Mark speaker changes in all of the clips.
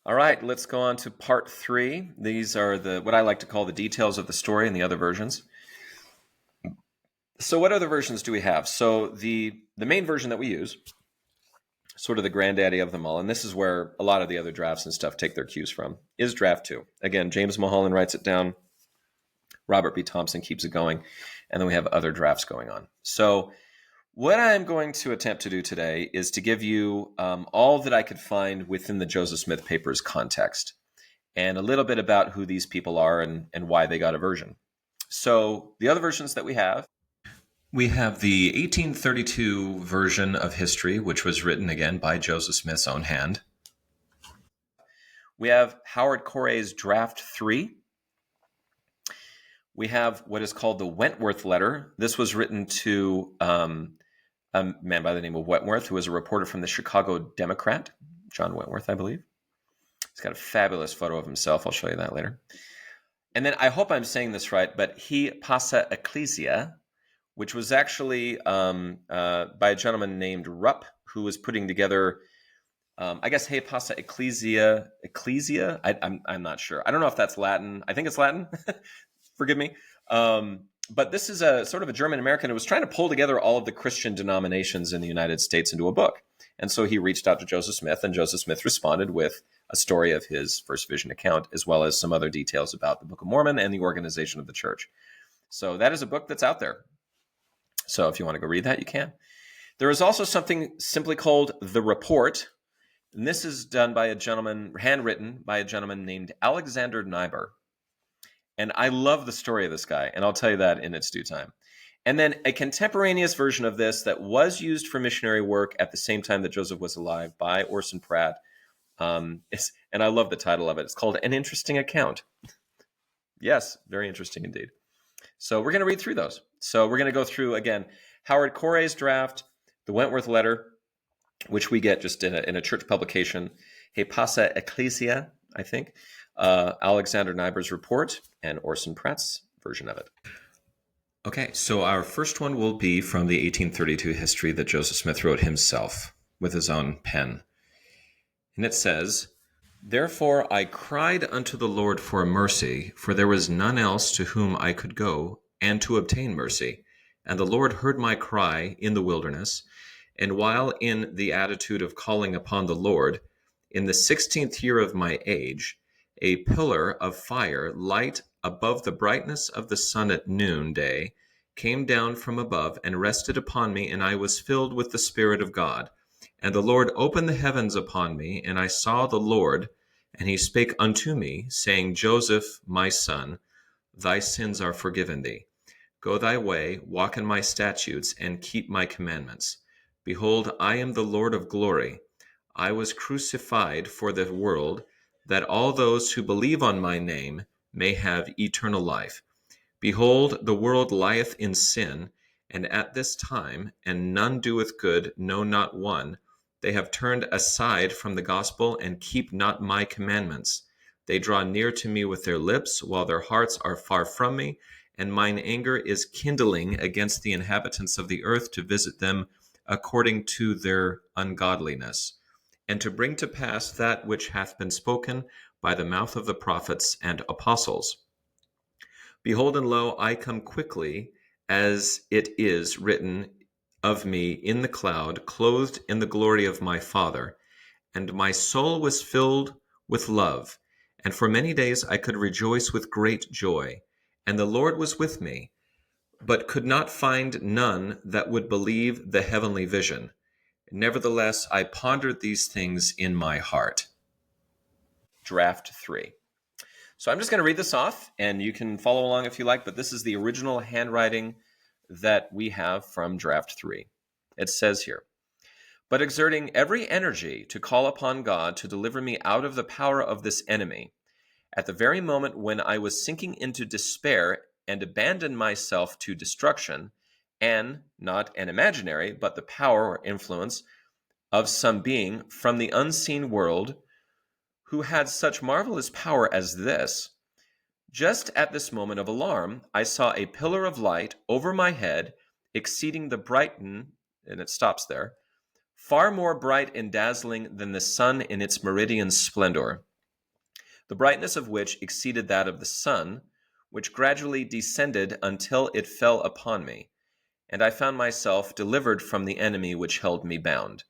Speaker 1: All right, let's go on to part 3. These are what I like to call the details of the story and the other versions. So what other versions do we have? So the main version that we use, sort of the granddaddy of them all, and this is where a lot of the other drafts and stuff take their cues from, is draft 2. Again, James Mulholland writes it down. Robert B. Thompson keeps it going. And then we have other drafts going on. So what I'm going to attempt to do today is to give you all that I could find within the Joseph Smith papers context and a little bit about who these people are and why they got a version. So the other versions that we have the 1832 version of history, which was written again by Joseph Smith's own hand. We have Howard Coray's Draft 3. We have what is called the Wentworth letter. This was written to a man by the name of Wentworth, who was a reporter from the Chicago Democrat, John Wentworth, I believe. He's got a fabulous photo of himself. I'll show you that later. And then I hope I'm saying this right, but He Passa Ecclesia, which was actually by a gentleman named Rupp, who was putting together, I guess, He Passa Ecclesia. I'm not sure. I don't know if that's Latin. I think it's Latin. Forgive me. But this is a sort of a German American who was trying to pull together all of the Christian denominations in the United States into a book. And so he reached out to Joseph Smith, and Joseph Smith responded with a story of his first vision account, as well as some other details about the Book of Mormon and the organization of the church. So that is a book that's out there. So if you want to go read that, you can. There is also something simply called The Report. And this is done by a gentleman, handwritten by a gentleman named Alexander Niebuhr. And I love the story of this guy, and I'll tell you that in its due time. And then a contemporaneous version of this that was used for missionary work at the same time that Joseph was alive by Orson Pratt. And I love the title of it. It's called An Interesting Account. Yes, very interesting indeed. So we're going to read through those. So we're going to go through, again, Howard Coray's draft, the Wentworth letter, which we get just in a church publication, He Passa Ecclesia, I think, Alexander Niebuhr's report, and Orson Pratt's version of it. Okay, so our first one will be from the 1832 history that Joseph Smith wrote himself with his own pen. And it says, "Therefore I cried unto the Lord for mercy, for there was none else to whom I could go, and to obtain mercy. And the Lord heard my cry in the wilderness, and while in the attitude of calling upon the Lord, in the 16th year of my age, a pillar of fire, light above the brightness of the sun at noonday, came down from above and rested upon me, and I was filled with the Spirit of God. And the Lord opened the heavens upon me, and I saw the Lord, and he spake unto me, saying, Joseph, my son, thy sins are forgiven thee. Go thy way, walk in my statutes, and keep my commandments. Behold, I am the Lord of glory. I was crucified for the world, that all those who believe on my name may have eternal life. Behold, the world lieth in sin, and at this time, and none doeth good, no, not one. They have turned aside from the gospel, and keep not my commandments. They draw near to me with their lips, while their hearts are far from me, and mine anger is kindling against the inhabitants of the earth to visit them according to their ungodliness, and to bring to pass that which hath been spoken by the mouth of the prophets and apostles. Behold, and lo, I come quickly, as it is written of me in the cloud, clothed in the glory of my Father. And my soul was filled with love, and for many days I could rejoice with great joy. And the Lord was with me, but could not find none that would believe the heavenly vision. Nevertheless, I pondered these things in my heart." Draft 3. So I'm just going to read this off, and you can follow along if you like, but this is the original handwriting that we have from Draft 3. It says here, "But exerting every energy to call upon God to deliver me out of the power of this enemy, at the very moment when I was sinking into despair and abandoned myself to destruction, and not an imaginary, but the power or influence of some being from the unseen world who had such marvelous power as this, just at this moment of alarm, I saw a pillar of light over my head, exceeding the brighten," and it stops there, "far more bright and dazzling than the sun in its meridian splendor. the brightness of which exceeded that of the sun, which gradually descended until it fell upon me. And I found myself delivered from the enemy which held me bound.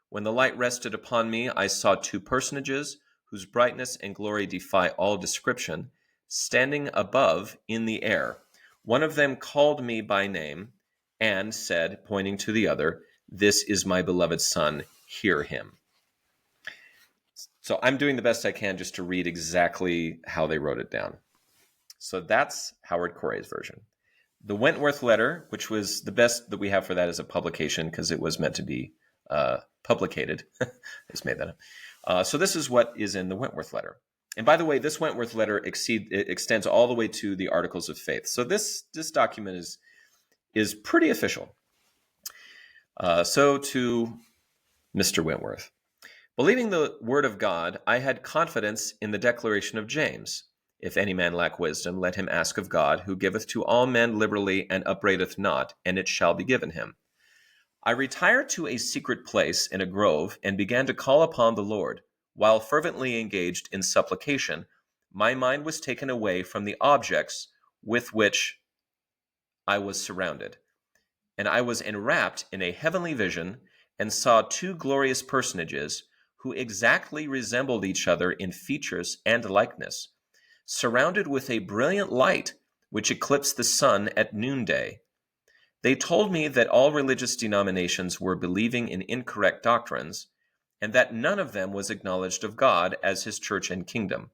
Speaker 1: When the light rested upon me, I saw two personages, whose brightness and glory defy all description, standing above in the air. One of them called me by name and said, pointing to the other, "This is my beloved Son, hear him." So I'm doing the best I can just to read exactly how they wrote it down. So that's Howard Coray's version. The Wentworth letter, which was the best that we have for that as a publication because it was meant to be publicated. I just made that up. So this is what is in the Wentworth letter. And by the way, this Wentworth letter extends all the way to the Articles of Faith. So this document is pretty official. So to Mr. Wentworth. Believing the word of God, I had confidence in the declaration of James. If any man lack wisdom, let him ask of God, who giveth to all men liberally and upbraideth not, and it shall be given him. I retired to a secret place in a grove and began to call upon the Lord. While fervently engaged in supplication, my mind was taken away from the objects with which I was surrounded, and I was enwrapped in a heavenly vision and saw two glorious personages who exactly resembled each other in features and likeness, surrounded with a brilliant light which eclipsed the sun at noonday. They told me that all religious denominations were believing in incorrect doctrines, and that none of them was acknowledged of God as his church and kingdom.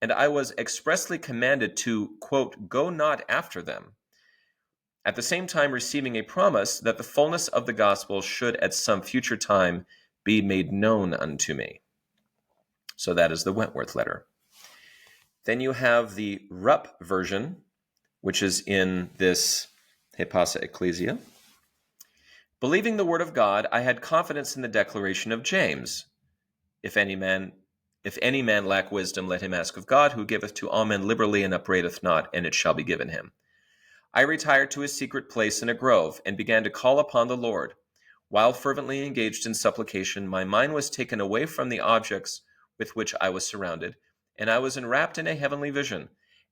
Speaker 1: And I was expressly commanded to, quote, "go not after them," at the same time receiving a promise that the fullness of the gospel should at some future time be made known unto me. So that is the Wentworth letter. Then you have the Rupp version, which is in this Hepasa Ecclesia. Believing the word of God, I had confidence in the declaration of James. If any man lack wisdom, let him ask of God, who giveth to all men liberally and upbraideth not, and it shall be given him. I retired to a secret place in a grove and began to call upon the Lord. While fervently engaged in supplication, my mind was taken away from the objects with which I was surrounded, and I was enwrapped in a heavenly vision,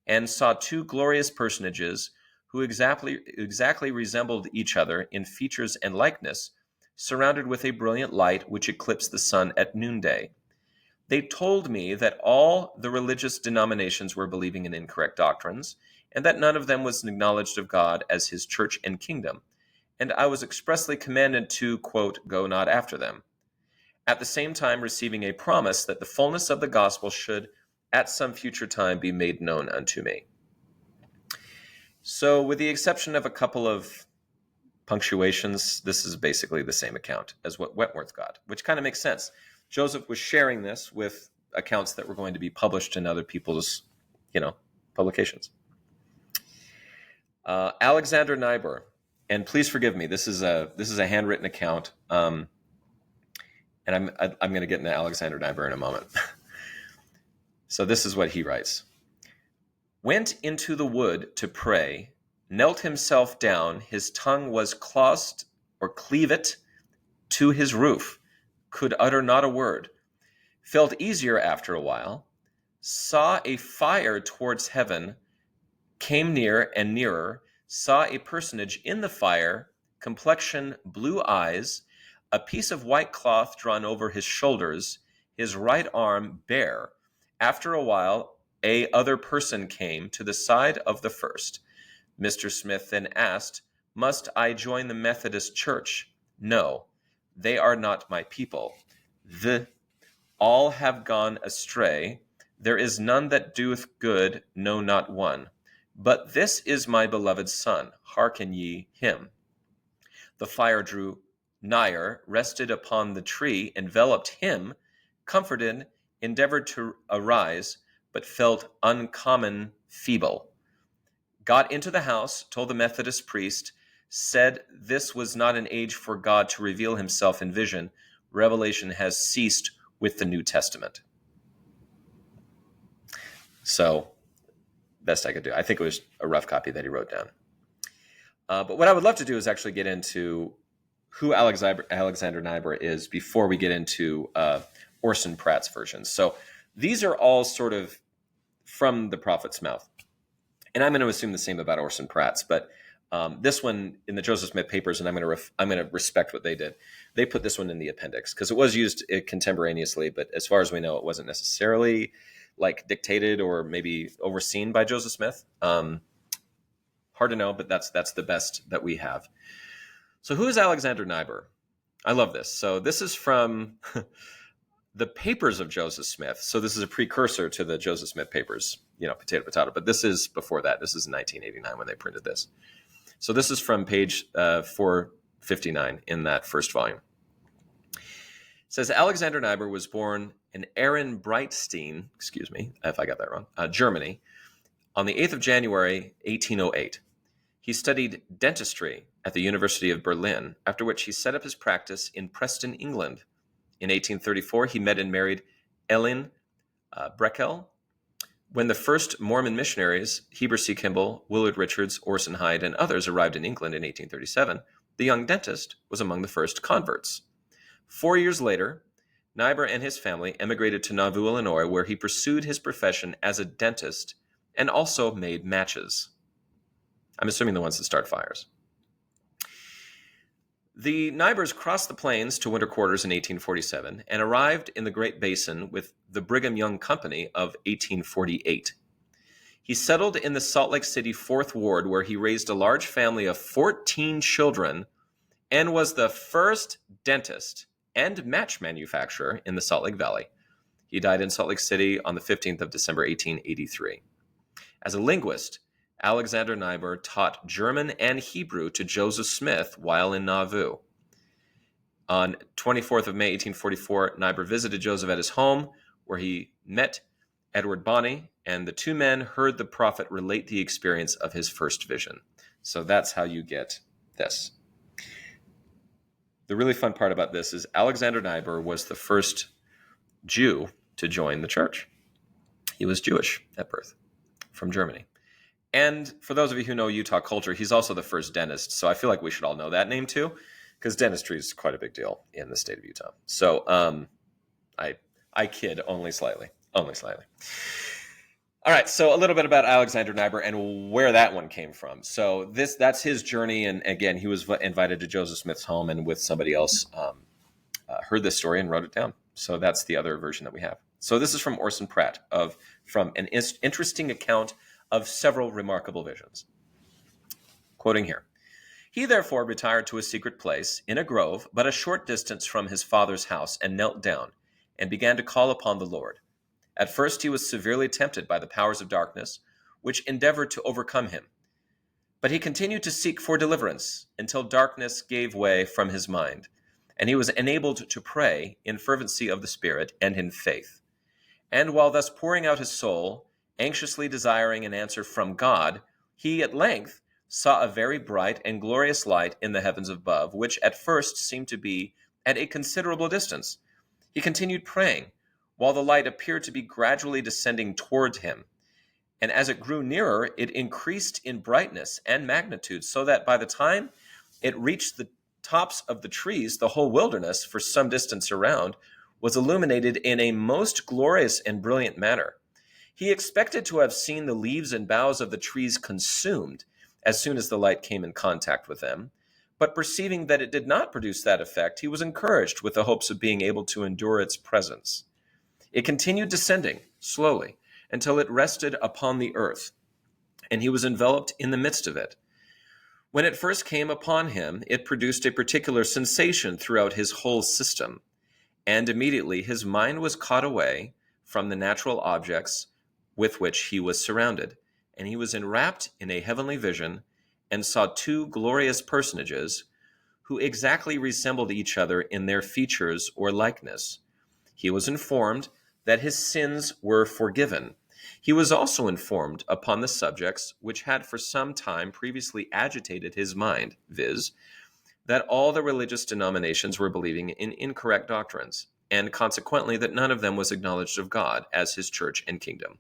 Speaker 1: and saw two glorious personages who exactly resembled each other in features and likeness, surrounded with a brilliant light which eclipsed the sun at noonday. They told me that all the religious denominations were believing in incorrect doctrines, and that none of them was acknowledged of God as his church and kingdom, and I was expressly commanded to, quote, "go not after them," at the same time receiving a promise that the fullness of the gospel should at some future time be made known unto me. So with the exception of a couple of punctuations, this is basically the same account as what Wentworth got, which kind of makes sense. Joseph was sharing this with accounts that were going to be published in other people's, publications. Alexander Niebuhr, and please forgive me, this is a handwritten account, and I'm going to get into Alexander Niebuhr in a moment. So this is what he writes. Went into the wood to pray, knelt himself down, his tongue was closed or cleaved to his roof, could utter not a word, felt easier after a while, saw a fire towards heaven, came near and nearer, saw a personage in the fire, complexion blue eyes, a piece of white cloth drawn over his shoulders, his right arm bare. After a while, a other person came to the side of the first. Mr. Smith then asked, "Must I join the Methodist Church?" "No, they are not my people. All have gone astray. There is none that doeth good, no, not one. But this is my beloved Son, hearken ye him." The fire drew nigher, rested upon the tree, enveloped him, comforted, endeavored to arise, but felt uncommon feeble. Got into the house, told the Methodist priest, said this was not an age for God to reveal himself in vision. Revelation has ceased with the New Testament. So, best I could do. I think it was a rough copy that he wrote down. But what I would love to do is actually get into who Alexander Niebuhr is before we get into Orson Pratt's version. So These are all sort of from the prophet's mouth. And I'm going to assume the same about Orson Pratt's, but this one in the Joseph Smith papers, and I'm going to respect what they did. They put this one in the appendix because it was used contemporaneously, but as far as we know, it wasn't necessarily like dictated or maybe overseen by Joseph Smith. Hard to know, but that's the best that we have. So who is Alexander Niebuhr? I love this. So this is from the papers of Joseph Smith. So this is a precursor to the Joseph Smith papers, potato, potato. But this is before that. This is 1989 when they printed this. So this is from page 459 in that first volume. It says, Alexander Niebuhr was born in Ehrenbreitstein, excuse me if I got that wrong, Germany, on the 8th of January, 1808. He studied dentistry at the University of Berlin, after which he set up his practice in Preston, England. In 1834, he met and married Ellen Breckel. When the first Mormon missionaries, Heber C. Kimball, Willard Richards, Orson Hyde, and others arrived in England in 1837, the young dentist was among the first converts. 4 years later, Niebuhr and his family emigrated to Nauvoo, Illinois, where he pursued his profession as a dentist and also made matches. I'm assuming the ones that start fires. The Niebuhrs crossed the plains to winter quarters in 1847 and arrived in the Great Basin with the Brigham Young Company of 1848. He settled in the Salt Lake City 4th Ward, where he raised a large family of 14 children and was the first dentist and match manufacturer in the Salt Lake Valley. He died in Salt Lake City on the 15th of December, 1883. As a linguist, Alexander Niebuhr taught German and Hebrew to Joseph Smith while in Nauvoo. On 24th of May, 1844, Niebuhr visited Joseph at his home, where he met Edward Bonney, and the two men heard the prophet relate the experience of his first vision. So that's how you get this. The really fun part about this is Alexander Niebuhr was the first Jew to join the church. He was Jewish at birth, from Germany. And for those of you who know Utah culture, he's also the first dentist. So I feel like we should all know that name too, because dentistry is quite a big deal in the state of Utah. So I kid only slightly. All right, so a little bit about Alexander Niebuhr and where that one came from. So that's his journey. And again, he was invited to Joseph Smith's home and with somebody else heard this story and wrote it down. So that's the other version that we have. So this is from Orson Pratt from an interesting account of several remarkable visions. Quoting here, he therefore retired to a secret place in a grove, but a short distance from his father's house, and knelt down, and began to call upon the Lord. At first he was severely tempted by the powers of darkness, which endeavored to overcome him. But he continued to seek for deliverance, until darkness gave way from his mind, and he was enabled to pray in fervency of the Spirit and in faith. And while thus pouring out his soul, anxiously desiring an answer from God, he at length saw a very bright and glorious light in the heavens above, which at first seemed to be at a considerable distance. He continued praying, while the light appeared to be gradually descending toward him. And as it grew nearer, it increased in brightness and magnitude, so that by the time it reached the tops of the trees, the whole wilderness, for some distance around, was illuminated in a most glorious and brilliant manner. He expected to have seen the leaves and boughs of the trees consumed as soon as the light came in contact with them, but perceiving that it did not produce that effect, he was encouraged with the hopes of being able to endure its presence. It continued descending slowly until it rested upon the earth, and he was enveloped in the midst of it. When it first came upon him, it produced a particular sensation throughout his whole system, and immediately his mind was caught away from the natural objects with which he was surrounded, and he was enwrapped in a heavenly vision and saw two glorious personages who exactly resembled each other in their features or likeness. He was informed that his sins were forgiven. He was also informed upon the subjects which had for some time previously agitated his mind, viz., that all the religious denominations were believing in incorrect doctrines, and consequently that none of them was acknowledged of God as his church and kingdom.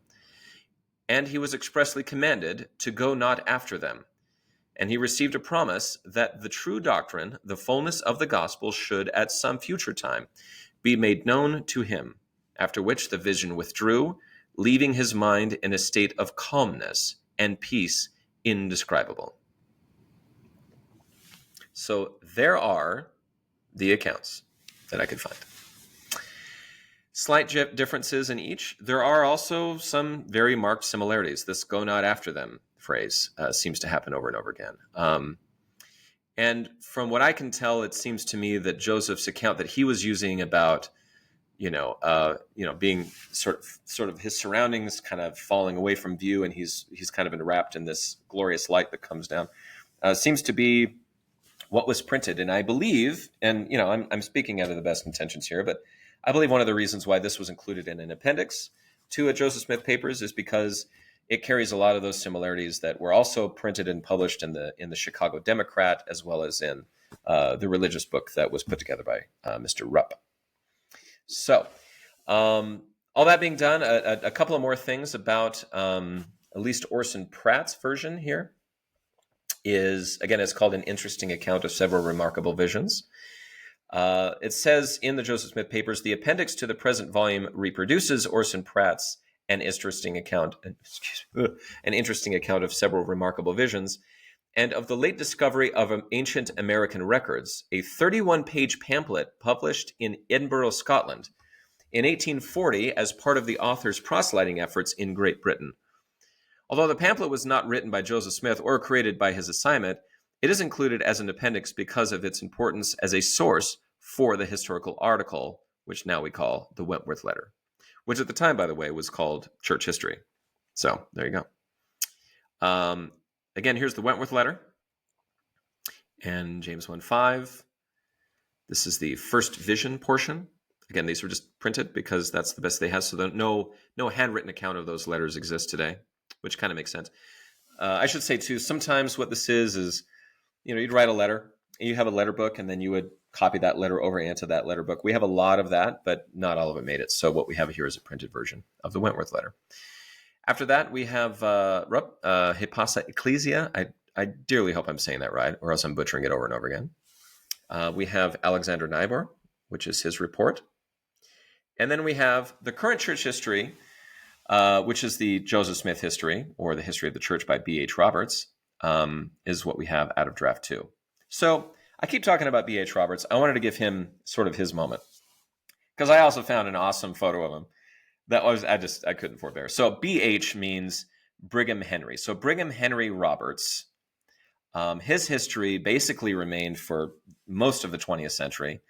Speaker 1: And he was expressly commanded to go not after them. And he received a promise that the true doctrine, the fullness of the gospel, should at some future time be made known to him, after which the vision withdrew, leaving his mind in a state of calmness and peace indescribable. So there are the accounts that I could find. Slight differences in each. There are also some very marked similarities. This "go not after them" phrase seems to happen over and over again. And from what I can tell, it seems to me that Joseph's account that he was using about, being sort of his surroundings kind of falling away from view, and he's kind of enwrapped in this glorious light that comes down, seems to be what was printed. And I believe, and I'm speaking out of the best intentions here, but I believe one of the reasons why this was included in an appendix to a Joseph Smith Papers is because it carries a lot of those similarities that were also printed and published in the Chicago Democrat, as well as in the religious book that was put together by Mr. Rupp. So, all that being done, a couple of more things about at least Orson Pratt's version here is, again, it's called An Interesting Account of Several Remarkable Visions. It says in the Joseph Smith Papers, the appendix to the present volume reproduces Orson Pratt's an interesting account of several remarkable visions, and of the late discovery of ancient American records, a 31-page pamphlet published in Edinburgh, Scotland, in 1840 as part of the author's proselyting efforts in Great Britain. Although the pamphlet was not written by Joseph Smith or created by his assignment, it is included as an appendix because of its importance as a source for the historical article, which now we call the Wentworth Letter, which at the time, by the way, was called Church History. So there you go. Again, here's the Wentworth Letter and James 1:5. This is the first vision portion. Again, these were just printed because that's the best they have. So no handwritten account of those letters exists today, which kind of makes sense. I should say, too, sometimes what this is, you'd write a letter, and you have a letter book, and then you would copy that letter over into that letter book. We have a lot of that, but not all of it made it. So what we have here is a printed version of the Wentworth Letter. After that, we have Rupp, Hipasa Ecclesia. I dearly hope I'm saying that right, or else I'm butchering it over and over again. We have Alexander Niebuhr, which is his report. And then we have the current church history, which is the Joseph Smith history, or the history of the church by B.H. Roberts, is what we have out of draft 2. So I keep talking about B.H. Roberts. I wanted to give him sort of his moment, because I also found an awesome photo of him that was, I couldn't forbear. So B.H. means Brigham Henry. So Brigham Henry Roberts, his history basically remained for most of the 20th century,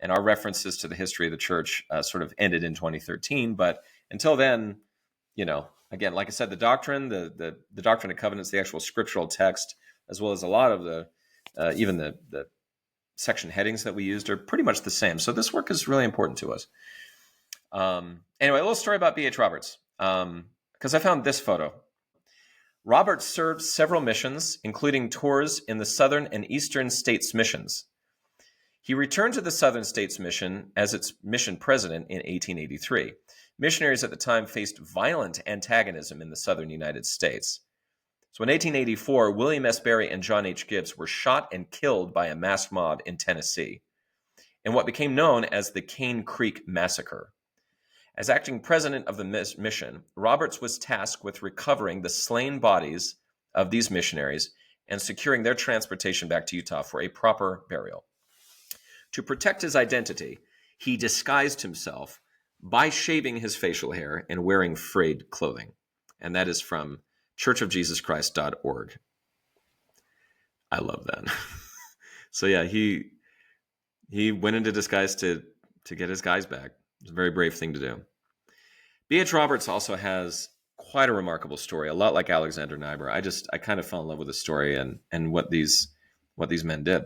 Speaker 1: and our references to the history of the church sort of ended in 2013. But until then, again, like I said, the doctrine, the Doctrine and Covenants, the actual scriptural text, as well as a lot of the even the section headings that we used are pretty much the same. So this work is really important to us. Anyway, a little story about B.H. Roberts, because I found this photo. Roberts served several missions, including tours in the Southern and Eastern States missions. He returned to the Southern States Mission as its mission president in 1883. Missionaries at the time faced violent antagonism in the southern United States. So in 1884, William S. Berry and John H. Gibbs were shot and killed by a masked mob in Tennessee, in what became known as the Cane Creek Massacre. As acting president of the mission, Roberts was tasked with recovering the slain bodies of these missionaries and securing their transportation back to Utah for a proper burial. To protect his identity, he disguised himself by shaving his facial hair and wearing frayed clothing. And that is from churchofjesuschrist.org. I love that. So yeah, he went into disguise to get his guys back. It's a very brave thing to do. B.H. Roberts also has quite a remarkable story, a lot like Alexander Niebuhr. I kind of fell in love with the story and what these men did.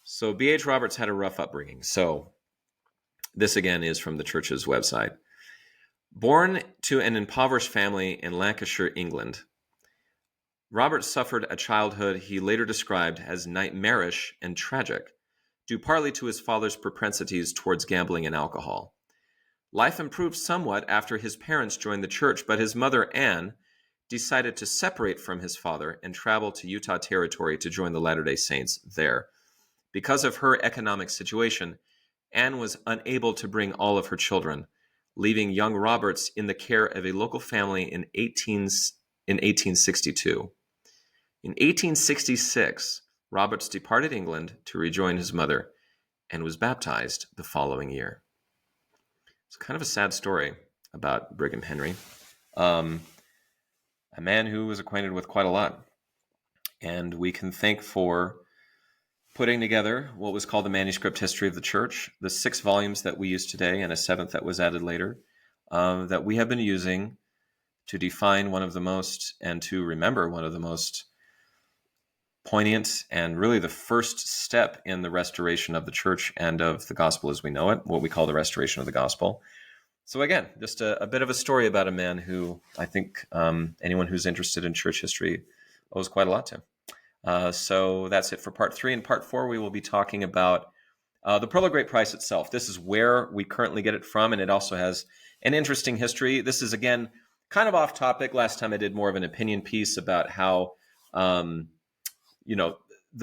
Speaker 1: So B.H. Roberts had a rough upbringing. So this again is from the church's website. Born to an impoverished family in Lancashire, England, Roberts suffered a childhood he later described as nightmarish and tragic, due partly to his father's propensities towards gambling and alcohol. Life improved somewhat after his parents joined the church, but his mother, Anne, decided to separate from his father and travel to Utah Territory to join the Latter-day Saints there. Because of her economic situation, Anne was unable to bring all of her children, leaving young Roberts in the care of a local family in 1862. In 1866, Roberts departed England to rejoin his mother and was baptized the following year. It's kind of a sad story about Brigham Henry, a man who was acquainted with quite a lot. And we can thank for putting together what was called the Manuscript History of the Church, the 6 volumes that we use today and a 7th that was added later, that we have been using to define one of the most, and to remember one of the most poignant and really the first step in the restoration of the church and of the gospel as we know it, what we call the restoration of the gospel. So again, just a bit of a story about a man who I think anyone who's interested in church history owes quite a lot to. So that's it for part 3. In part 4, we will be talking about the Pearl of Great Price itself. This is where we currently get it from, and it also has an interesting history. This is, again, kind of off topic. Last time I did more of an opinion piece about how, the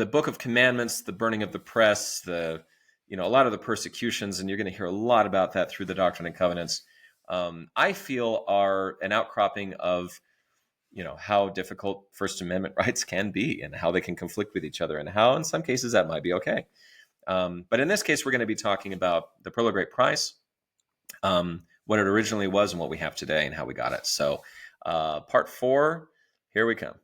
Speaker 1: Book of Commandments, the burning of the press, a lot of the persecutions, and you're going to hear a lot about that through the Doctrine and Covenants, I feel are an outcropping of how difficult First Amendment rights can be and how they can conflict with each other and how in some cases that might be okay. But in this case, we're going to be talking about the Pearl of Great Price, what it originally was and what we have today and how we got it. So part 4, here we come.